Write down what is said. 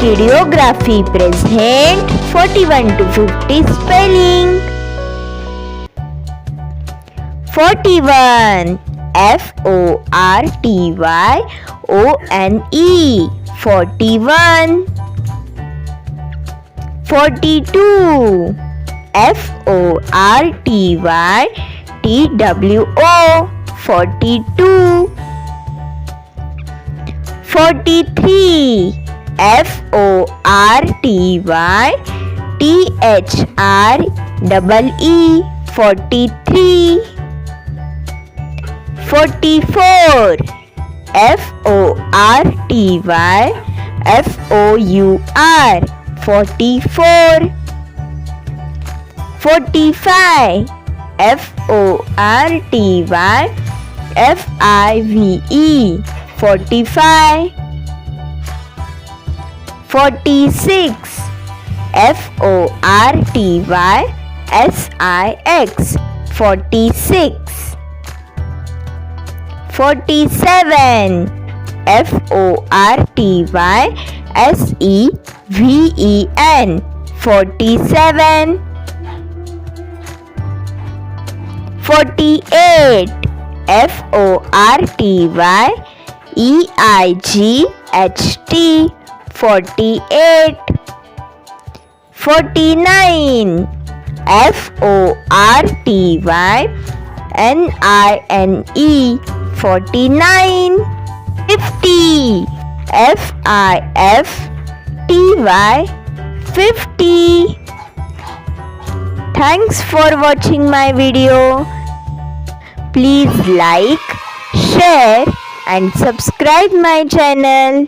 Kidiography present 41 to 50 spelling. 41 FORTYONE 41. 42 FORTYTWO 42. 43 FORTYTHREE 43. 44 FORTYFOUR 44. 45 FORTYFIVE 45. 46 FORTYSIX 46. 47 FORTYSEVEN 47. 48 FORTYEIGHT 48. 49 FORTYNINE 49. 50 FIFTY 50. Thanks for watching my video. Please like, share and subscribe my channel.